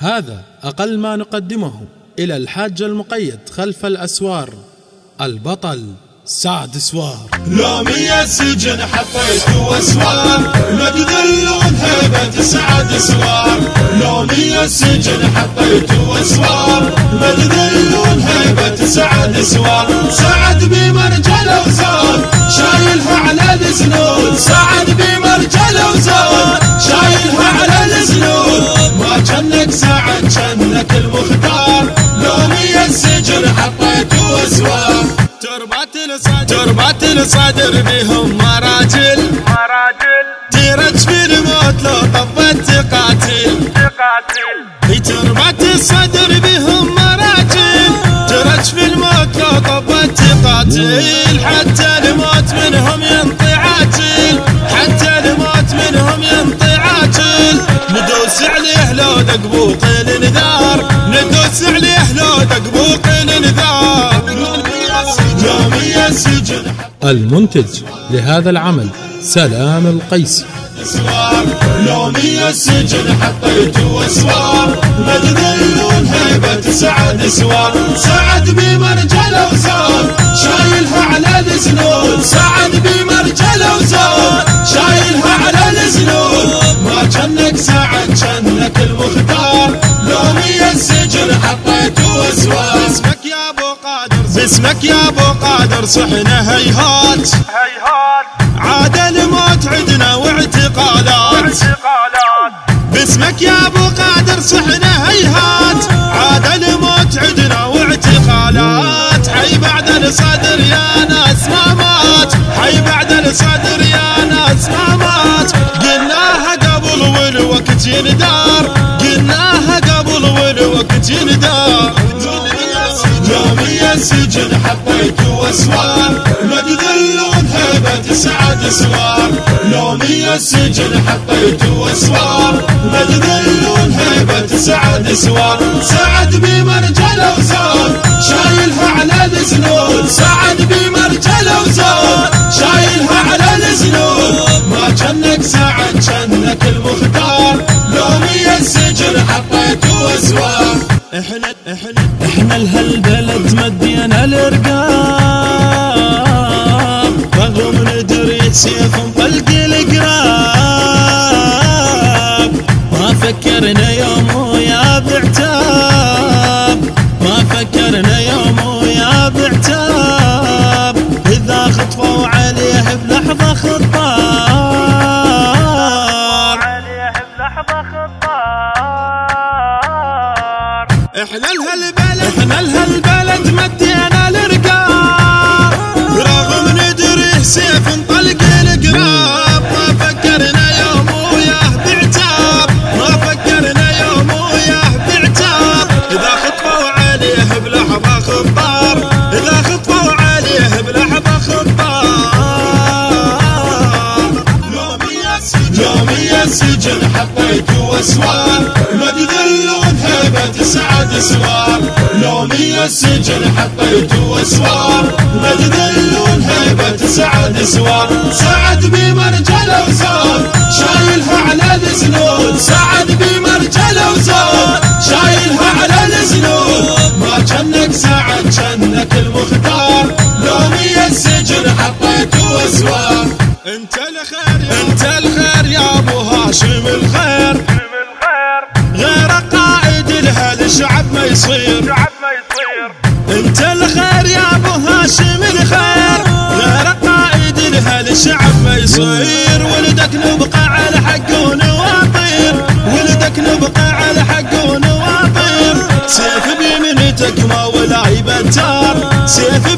هذا أقل ما نقدمه إلى الحاج المقيد خلف الأسوار، البطل سعد سوار. لومي السجن حطيت واسوار، لا تذلون هيبة سعد سوار. لومي السجن حطيت واسوار، لا تذلون هيبة سعد سوار. سعد بمرجله وزار شايلها على الزنود، سعد بمرجله وزار شايلها على الزنود. ما جنك سعد جنك المختار، لومي السجن حطيت واسوار. تربات الصدر بهم مراجل، تيرج في الموت لو طفت تقاتل. تربات الصدر بهم مراجل، تيرج في الموت لو طفت تقاتل. حتى الموت منهم ينطي عاجل، حتى الموت منهم ينطي عاجل. ندوس عليه لو دق بوق الانذار، ندوس عليه لو دق بوق الانذار. المنتج لهذا العمل سلام القيسي. لومي السجن حطيت واسوار، لا تذلون هيبة سعد سوار. سعد بمرجله وزار شايلها على الزنود، سعد بمرجله وزار شايلها على الزنود. ما جنك سعد جنك المختار، لومي السجن حطيت واسوار. باسمك يا ابو قادر صحنا هيهات، عاد الموت عدنا واعتقالات. باسمك يا ابو قادر صحنا هيهات، عاد الموت عدنا واعتقالات. حي بعد الصدر يا ناس ما مات، حي بعد الصدر يا ناس ما مات. قلناها قبل والوقت يندار، قلناها قبل والوقت يندار. لومي السجن حطيت واسوار، لا تذلون هيبة سعد سوار. لومي السجن حطيت واسوار، لا تذلون هيبة سعد سوار. سعد بمرجله وزار شايلها على الزنود، سعد بمرجله وزار شايلها على الزنود. ما جنك سعد جنك المختار، لومي السجن حطيت واسوار. احنا لهالبلد مدينا الارقام، رغم ندري سيف مطلق القراب. ما فكرنا يوم ويا بعتاب، ما فكرنا يوم ويا بعتاب. اذا خطفوا عليه بلحظة خطار، احنا لهالبلد مدينا الارقام، رغم ندري سيف انطلق القراب. ما فكرنا يوم وياه بعتاب، ما فكرنا يوم وياه بعتاب. اذا خطفوا عليه بلحظة خطار، اذا خطفوا عليه بلحظة خطار. لومي السجن حطيت واسوار، لا تذلون هيبة سعد سوار. لومي السجن حطيت واسوار، لا تذلون هيبة سعد سوار. سعد بمرجله وزار شايلها على الزنود، سعد بمرجله وزار شايلها على الزنود. ما جنك سعد جنك المختار، لومي السجن حطيت واسوار. انت الخير يا ابو هاشم الخير، غير قائد لهالشعب ما يصير. انت الخير يا ابو هاشم الخير، غير قائد لهالشعب ما يصير. ولدك نبقى على حق ونواطير، ولدك نبقى على حق ونواطير. سيف بيمنتك ما ولا يبتار، سيف